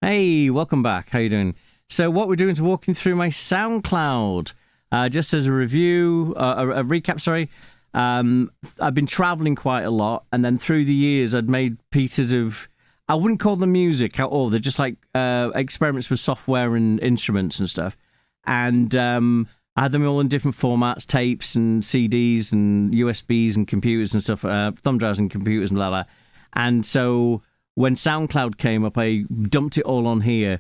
Hey, welcome back. How you doing? So what we're doing is walking through my SoundCloud. Just as a review, a recap, sorry. I've been traveling quite a lot, and then through the years I'd made pieces of, I wouldn't call them music at all. They're just like experiments with software and instruments and stuff. And I had them all in different formats, tapes and CDs and USBs and computers and stuff, thumb drives and computers and blah, blah. And so when SoundCloud came up, I dumped it all on here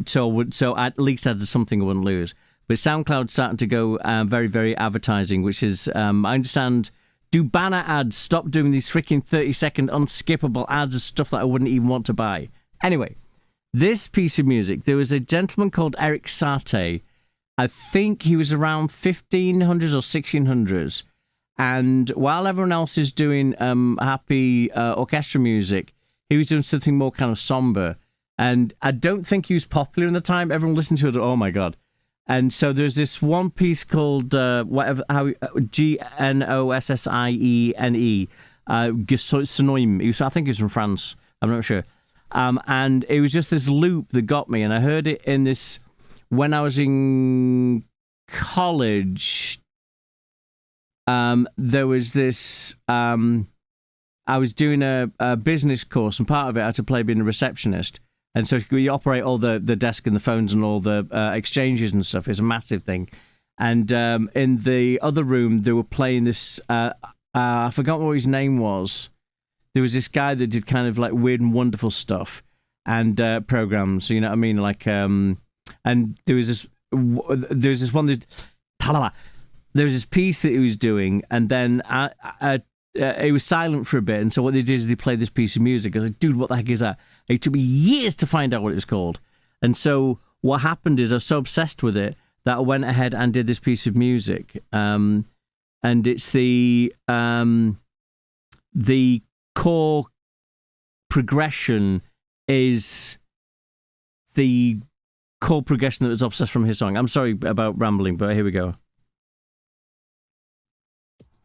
so at least I had something I wouldn't lose. But SoundCloud starting to go very, very advertising, which is, I understand, do banner ads, stop doing these freaking 30-second unskippable ads of stuff that I wouldn't even want to buy. Anyway, this piece of music, there was a gentleman called Eric Sate. I think he was around 1500s or 1600s. And while everyone else is doing happy orchestra music, he was doing something more kind of somber. And I don't think he was popular in the time. Everyone listened to it, oh my God. And so there's this one piece called Gnossiene, Sonoim. I think he was from France. I'm not sure. And it was just this loop that got me. And I heard it in this, when I was in college, there was this, I was doing a business course, and part of it I had to play being a receptionist. And so we operate all the desk and the phones and all the exchanges and stuff. It's a massive thing. And in the other room, they were playing this, I forgot what his name was. There was this guy that did kind of like weird and wonderful stuff and programs, you know what I mean? Like, and there was this one that, there was this piece that he was doing, and then it was silent for a bit, and so what they did is they played this piece of music. I was like, dude, what the heck is that? It took me years to find out what it was called. And so what happened is I was so obsessed with it that I went ahead and did this piece of music. And it's the core progression is the core progression that was obsessed from his song. I'm sorry about rambling, but here we go.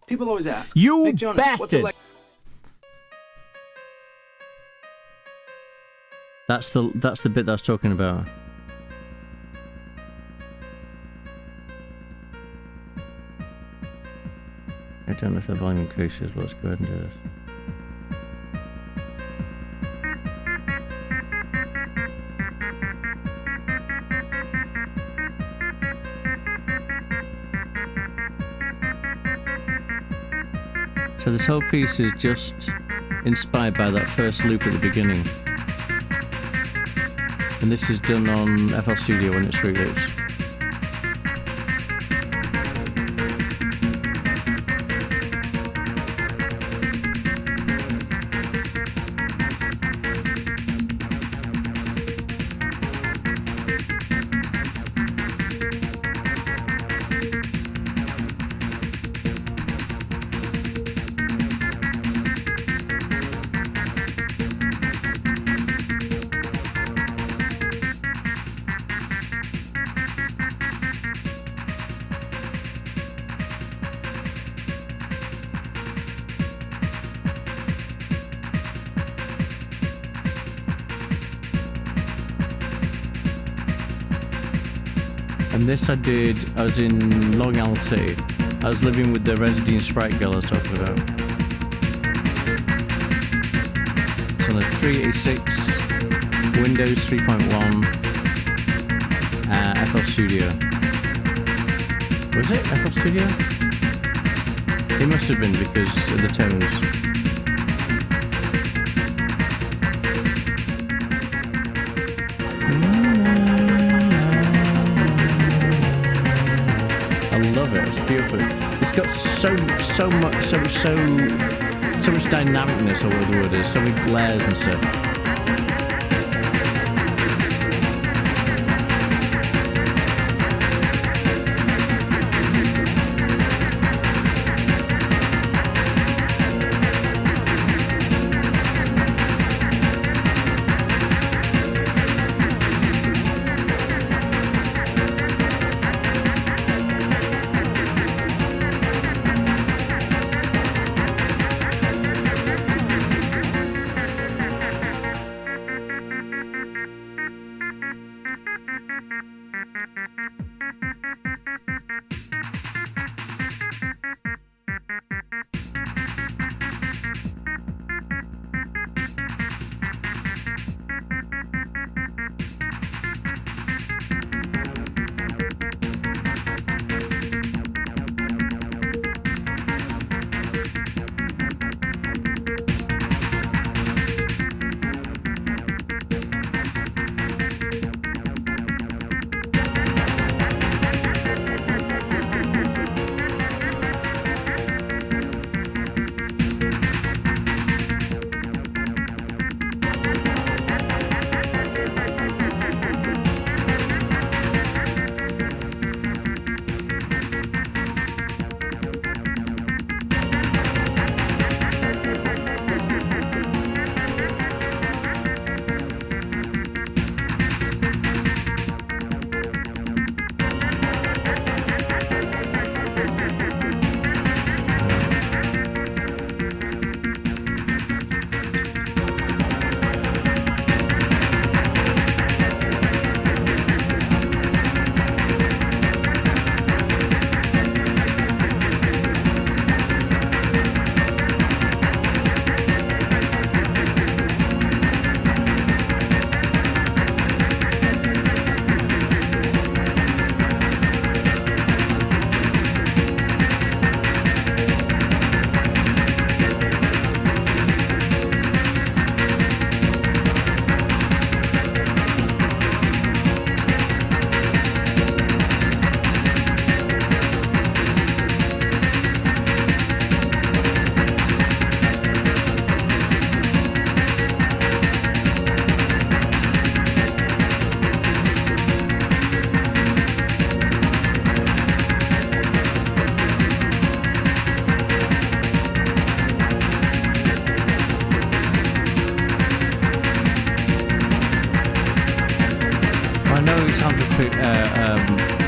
People always ask, you Big Jonas, bastard! what's it like? That's the bit that I was talking about. I don't know if the volume increases, but let's go ahead and do this. So this whole piece is just inspired by that first loop at the beginning. And this is done on FL Studio when it's 3 loops. And this I was in Long Island City. I was living with the Resident Sprite girl I was talking about. It's on a 386, Windows 3.1, FL Studio. Was it FL Studio? It must have been because of the tones. It's beautiful. It's got so much dynamicness, or whatever the word is, so many layers and stuff.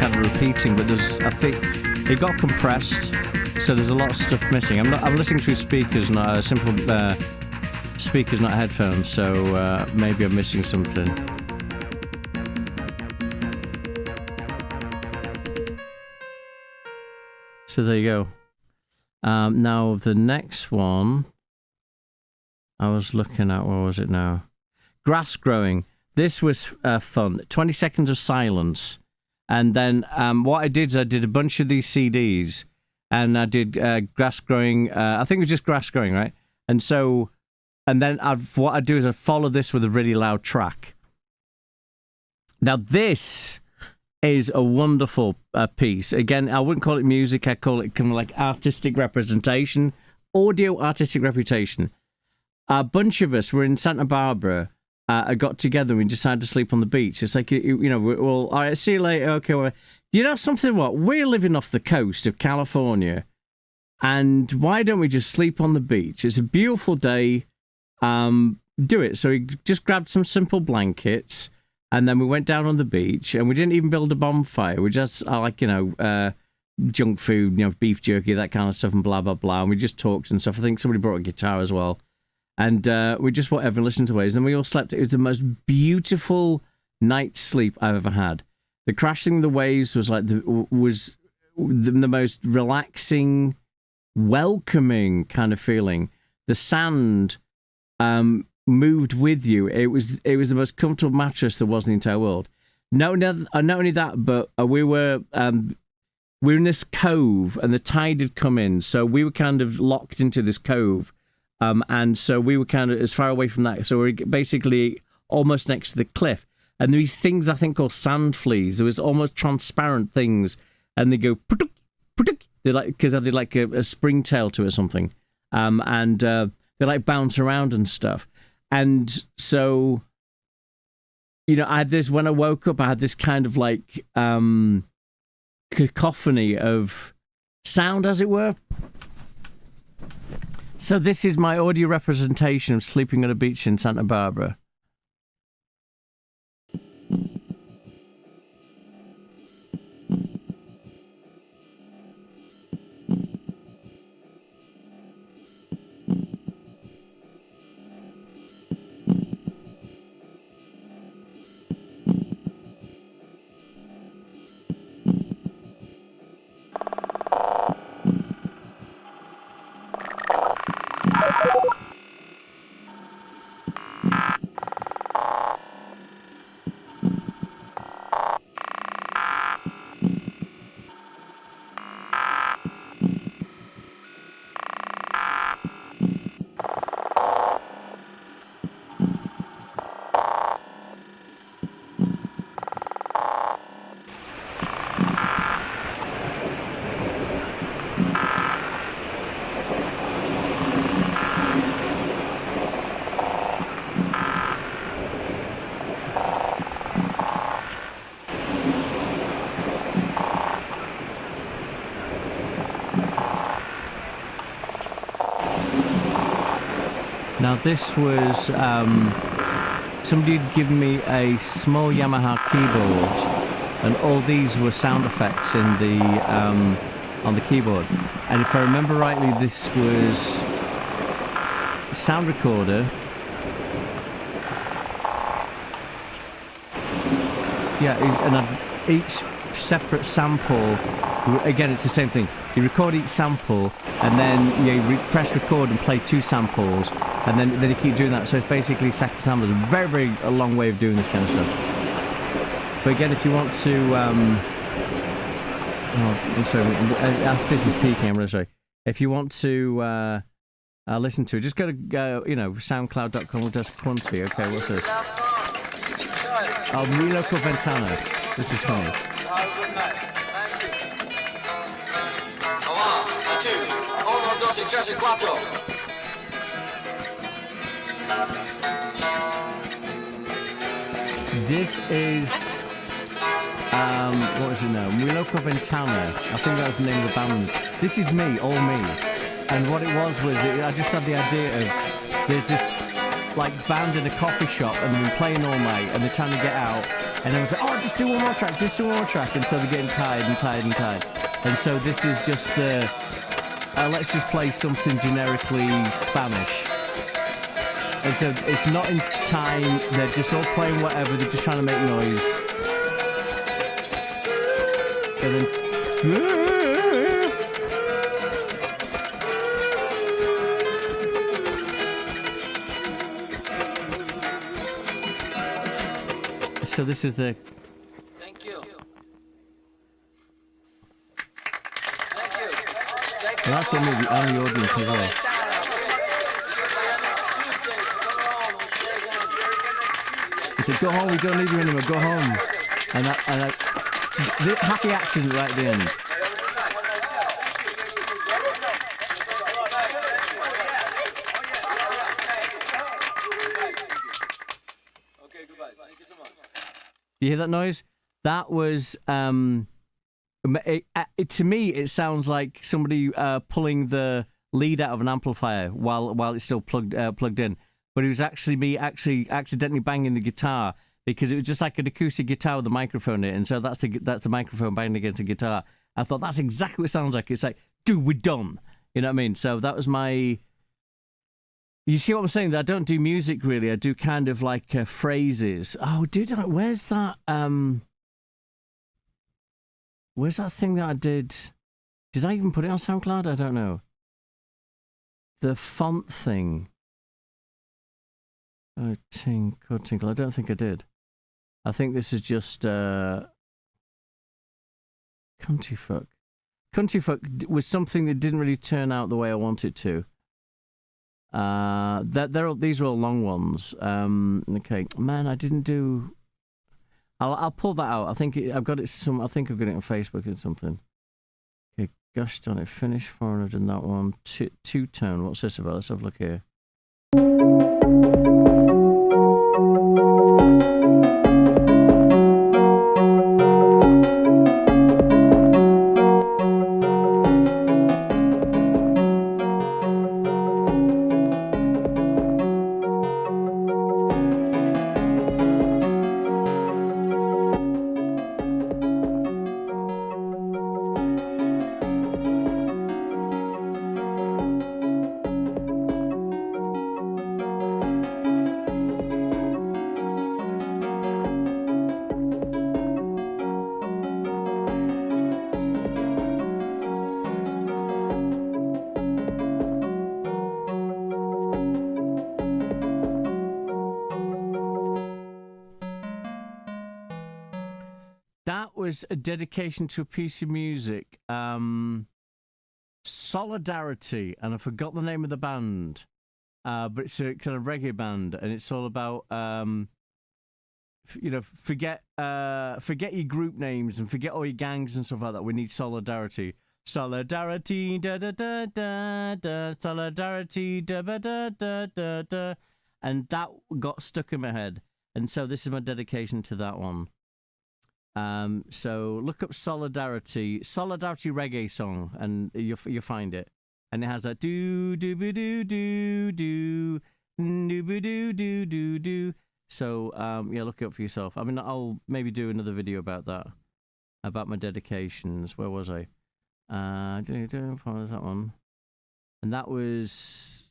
kind of repeating, but I think it got compressed, so there's a lot of stuff missing. I'm listening through speakers, not simple speakers, not headphones. So maybe I'm missing something. So there you go. Now the next one I was looking at, what was it now? Grass growing. This was fun. 20 seconds of silence. And then what I did is I did a bunch of these CDs, and I did grass growing. I think it was just grass growing, right? And so, and then what I do is I follow this with a really loud track. Now this is a wonderful piece. Again, I wouldn't call it music. I call it kind of like artistic representation, audio artistic reputation. A bunch of us were in Santa Barbara. I got together and we decided to sleep on the beach. It's like, you know, well, all right, see you later. Okay, well, you know something? What? We're living off the coast of California, and why don't we just sleep on the beach? It's a beautiful day. Do it. So we just grabbed some simple blankets, and then we went down on the beach, and we didn't even build a bonfire. We just, like, you know, junk food, you know, beef jerky, that kind of stuff, and blah, blah, blah. And we just talked and stuff. I think somebody brought a guitar as well. And we just whatever listened to waves, and we all slept. It was the most beautiful night's sleep I've ever had. The crashing of the waves was like the most relaxing, welcoming kind of feeling. The sand moved with you. It was the most comfortable mattress there was in the entire world. Not only that, but we were in this cove, and the tide had come in, so we were kind of locked into this cove. And so we were kind of as far away from that. So we're basically almost next to the cliff. And these things I think called sand fleas. There was almost transparent things, and they go putuk, putuk. They like because they like a springtail to it or something. And they like bounce around and stuff. And so, you know, I had this when I woke up. I had this kind of like cacophony of sound, as it were. So this is my audio representation of sleeping on a beach in Santa Barbara. Now this was somebody had given me a small Yamaha keyboard, and all these were sound effects in the on the keyboard. And if I remember rightly, this was a sound recorder. Yeah, and each separate sample. Again, it's the same thing. You record each sample, and then you press record and play 2 samples, and then you keep doing that. So it's basically stacking samples. A long way of doing this kind of stuff. But again, if you want to, I'm sorry, this is peaking. I'm really sorry. If you want to listen to it, just go to SoundCloud.com/Qwunty. Okay, what's this? Oh, Mi Loco Ventana. This is funny. This is what is it now? Mi Loco Ventana. I think that was the name of the band. This is me, all me. And what it was I just had the idea of there's this like band in a coffee shop, and they've been playing all night, and they're trying to get out, and everyone's like, oh, just do one more track, and so they're getting tired. And so this is just the let's just play something generically Spanish. And so it's not in time, they're just all playing whatever, they're just trying to make noise. And then so this is the... Thank you. And that's on the audience as well. He said, go home, we don't need you anymore, go home. And the happy accident right at the end. You hear that noise? That was to me it sounds like somebody pulling the lead out of an amplifier while it's still plugged in. But it was actually me accidentally banging the guitar, because it was just like an acoustic guitar with a microphone in it, and so that's the microphone banging against the guitar. I thought that's exactly what it sounds like. It's like, dude, we're done. You know what I mean? So that was my... You see what I'm saying? That I don't do music really. I do kind of like phrases. Oh, where's that? Where's that thing that I did? Did I even put it on SoundCloud? I don't know. The font thing. Oh, tinkle. I don't think I did. I think this is just Cunty fuck. Cunty fuck was something that didn't really turn out the way I wanted to. These are all long ones. Okay, man, I didn't do. I'll pull that out. I think I've got it. I think I've got it on Facebook or something. Okay, gosh darn it! Finish 400 and that one. Two tone. What's this about? Let's have a look here. Was a dedication to a piece of music, Solidarity, and I forgot the name of the band, but it's a kind of reggae band, and it's all about forget your group names and forget all your gangs and stuff like that. We need solidarity. Solidarity, da da da da da. Solidarity, da da da da da. And that got stuck in my head, and so this is my dedication to that one. So look up Solidarity reggae song, and you'll find it. And it has that do do do do do Do. So yeah, look it up for yourself. I mean, I'll maybe do another video about that, about my dedications. Where was I? Follow that one, and that was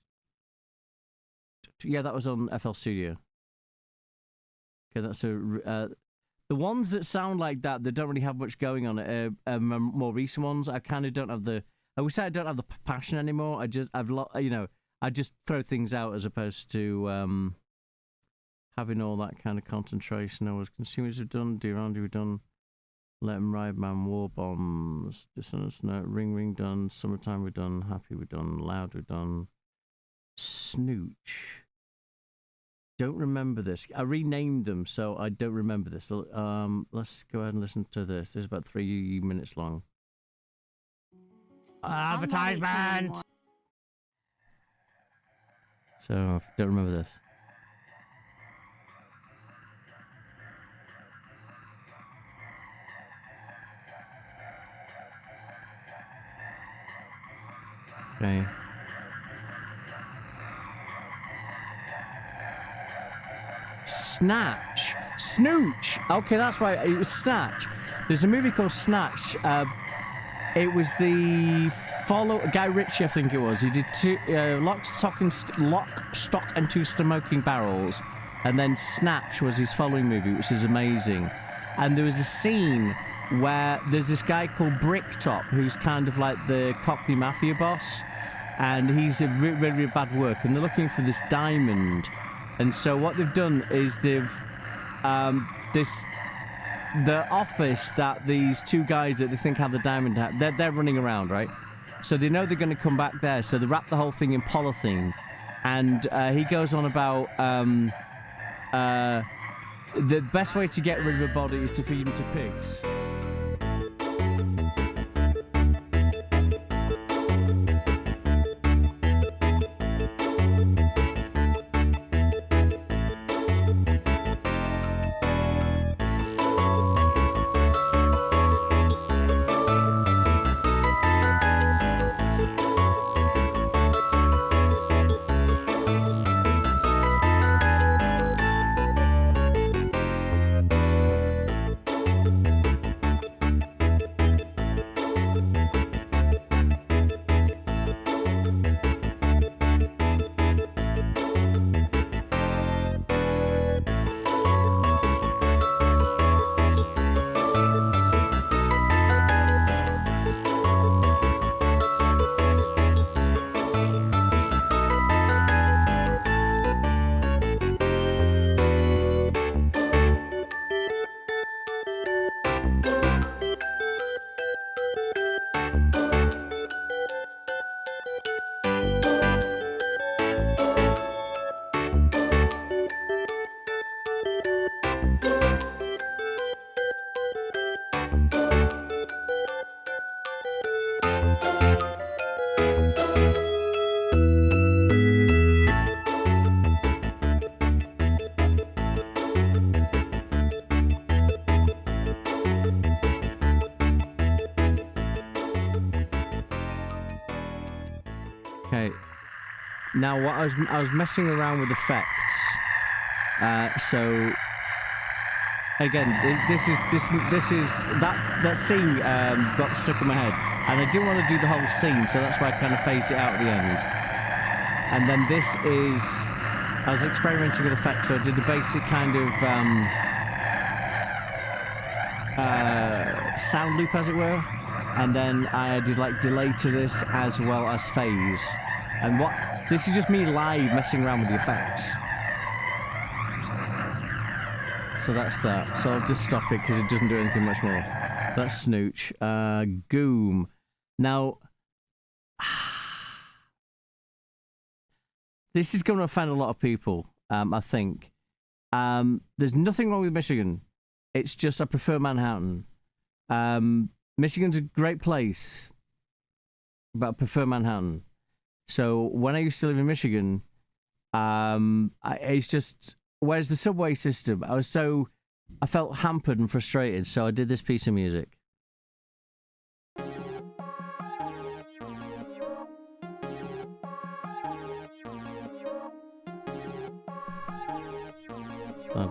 that was on FL Studio. Okay, that's the ones that sound like that don't really have much going on it. More recent ones, I kind of don't have the. I would say I don't have the passion anymore. I just I just throw things out as opposed to having all that kind of concentration. I was consumers have done, Durandi we've done, Let 'Em Ride Man, War Bombs, Dishonest Note, Ring done, Summertime we've done, Happy we've done, Loud we've done, Snooch. Don't remember this. I renamed them, so I don't remember this. Let's go ahead and listen to this. This is about 3 minutes long. Advertisement! So, don't remember this. Okay. Snatch. Snooch. Okay, that's why it was Snatch. There's a movie called Snatch. It was the Guy Ritchie, I think it was. He did Lock, Stock, and Two Smoking Barrels, and then Snatch was his following movie, which is amazing. And there was a scene where there's this guy called Bricktop, who's kind of like the Cockney mafia boss, and he's a really, really bad work, and they're looking for this diamond. And so what they've done is they've the office that these two guys that they think have the diamond they're running around, right? So they know they're going to come back there, so they wrap the whole thing in polythene, and he goes on about the best way to get rid of a body is to feed them to pigs. Okay. Now, what I was messing around with effects. So again, this is that scene got stuck in my head, and I didn't want to do the whole scene, so that's why I kind of phased it out at the end. And then this is, I was experimenting with effects, so I did the basic kind of sound loop, as it were, and then I did like delay to this as well as phase. And this is just me live messing around with the effects. So that's that. So I'll just stop it because it doesn't do anything much more. That's Snooch. Goom. Now, this is going to offend a lot of people, I think. There's nothing wrong with Michigan. It's just I prefer Manhattan. Michigan's a great place, but I prefer Manhattan. So when I used to live in Michigan, it's just, whereas the subway system, I felt hampered and frustrated, so I did this piece of music.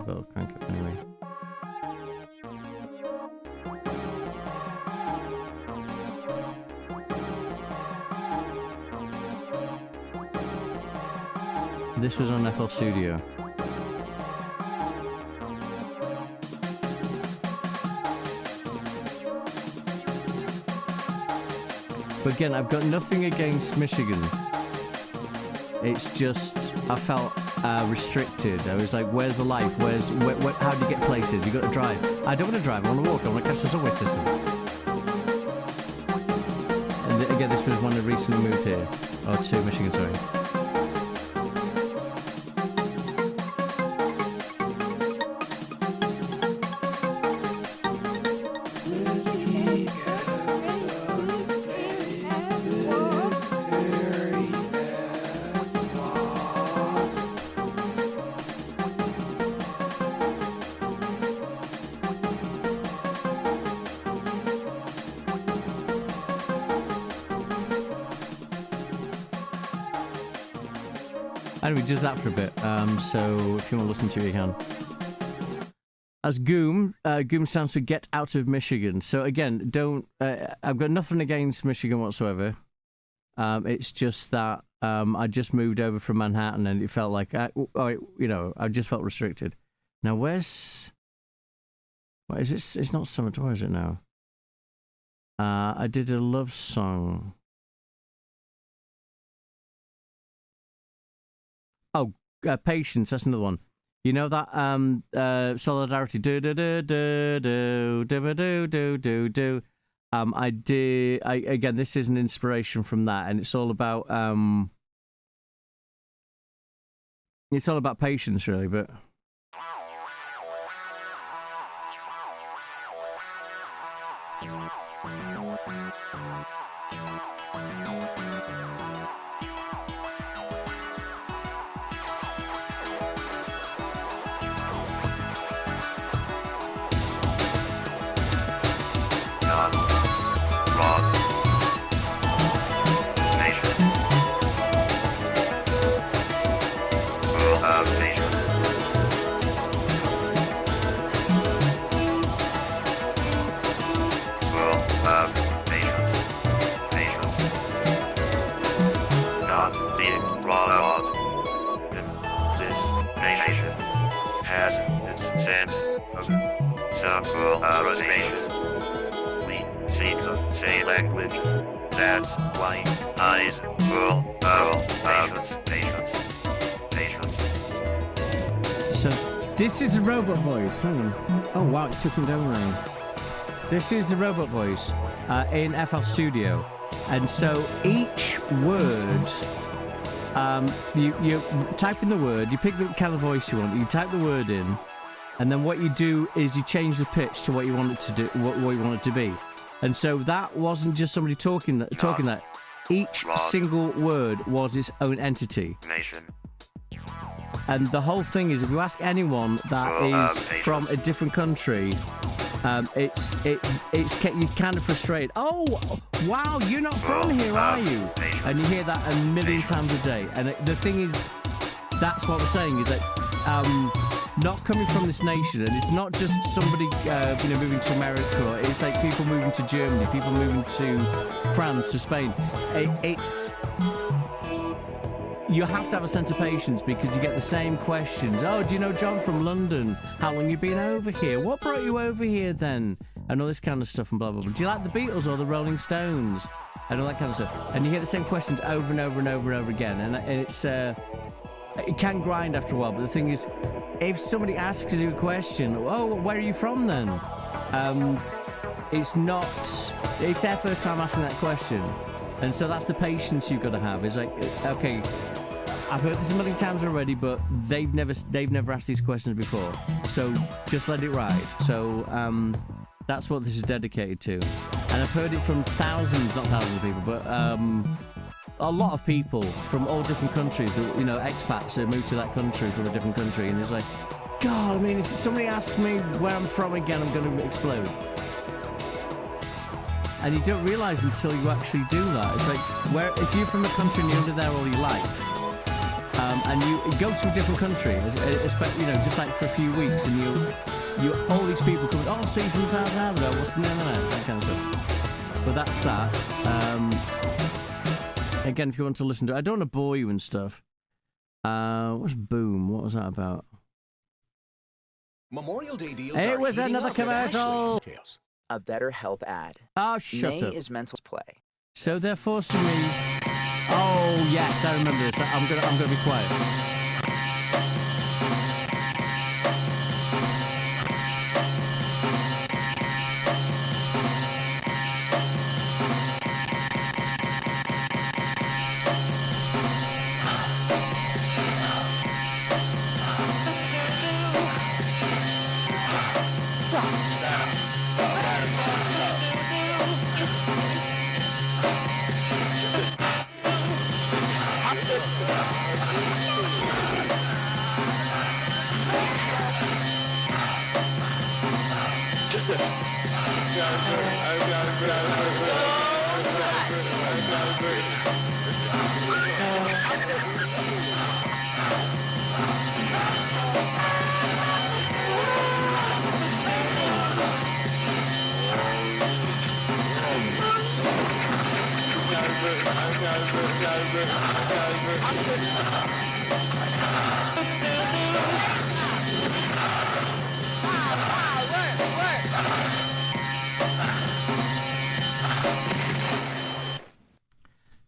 but I'll crank it anyway. This was on FL Studio. But again, I've got nothing against Michigan. It's just, I felt restricted. I was like, where's the life? How do you get places? You got to drive. I don't want to drive, I want to walk. I want to catch the subway system. And again, this was when I recently moved here. Or to Michigan, sorry. Anyway, just that for a bit. So if you want to listen to it, you can. As Goom stands for Get Out of Michigan. So again, don't. I've got nothing against Michigan whatsoever. It's just that I just moved over from Manhattan, and it felt like I just felt restricted. Now, what is this? It's not Summer Tour, is it now? I did a love song. Oh, Patience, that's another one. You know that Solidarity, do. Again, this is an inspiration from that, and it's all about patience, really, but That's why eyes full of patience. So this is the robot voice. Hang on. Oh wow, it took him down there. This is the robot voice in FL Studio, and so each word, you type in the word, you pick the kind of voice you want, you type the word in, and then what you do is you change the pitch to what you want it to do, what you want it to be. And so that wasn't just somebody talking that. Each single word was its own entity. And the whole thing is, if you ask anyone that is from a different country, it's you're kind of frustrated. Oh, wow, you're not from here, are you? And you hear that a million times a day. And the thing is, that's what we're saying, is that not coming from this nation, and it's not just somebody moving to America. It's like people moving to Germany, people moving to France, to Spain. You have to have a sense of patience, because you get the same questions. Oh, do you know John from London? How long you been over here? What brought you over here then? And all this kind of stuff and blah blah blah. Do you like the Beatles or the Rolling Stones? And all that kind of stuff. And you hear the same questions over and over and over and over again. And it's it can grind after a while. But the thing is, if somebody asks you a question, oh, where are you from then? It's their first time asking that question. And so that's the patience you've got to have. It's like, okay, I've heard this a million times already, but they've never asked these questions before. So just let it ride. So that's what this is dedicated to. And I've heard it from not thousands of people, but a lot of people from all different countries, expats that moved to that country from a different country. And it's like, God, I mean, if somebody asks me where I'm from again, I'm going to explode. And you don't realise until you actually do that. It's like, if you're from a country and you're under there all your life, and you go to a different country, you know, just like for a few weeks, and you all these people come, oh, see you from Souncloud, what's the name of that kind of stuff. But that's that. Again, if you want to listen to it, I don't want to bore you and stuff. What's Boom? What was that about? Memorial Day deals It are was heating another up at commercial. Ashley. A BetterHelp ad. Oh, shut May up. is mental play. So they're forcing me. Oh yes, I remember this. I'm gonna be quiet.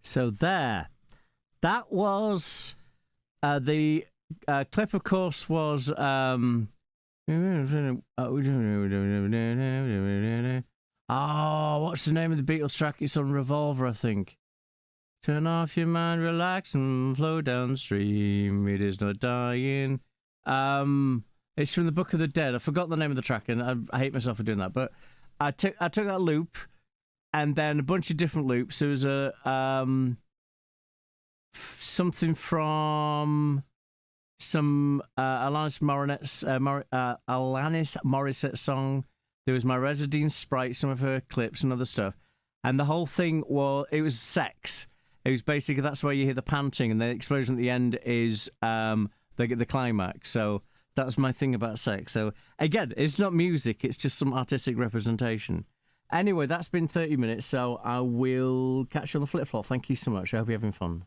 So there, that was the clip. Of course, was oh, what's the name of the Beatles track? It's on Revolver, I think. Turn off your mind, relax, and flow downstream. It is not dying. It's from the Book of the Dead. I forgot the name of the track, and I hate myself for doing that. But I took that loop. And then a bunch of different loops. There was a something from some Alanis Morissette song. There was My Residine Sprite, some of her clips and other stuff. And the whole thing was sex. It was basically, that's where you hear the panting, and the explosion at the end is the climax. So that was my thing about sex. So again, it's not music, it's just some artistic representation. Anyway, that's been 30 minutes, so I will catch you on the flip-flop. Thank you so much. I hope you're having fun.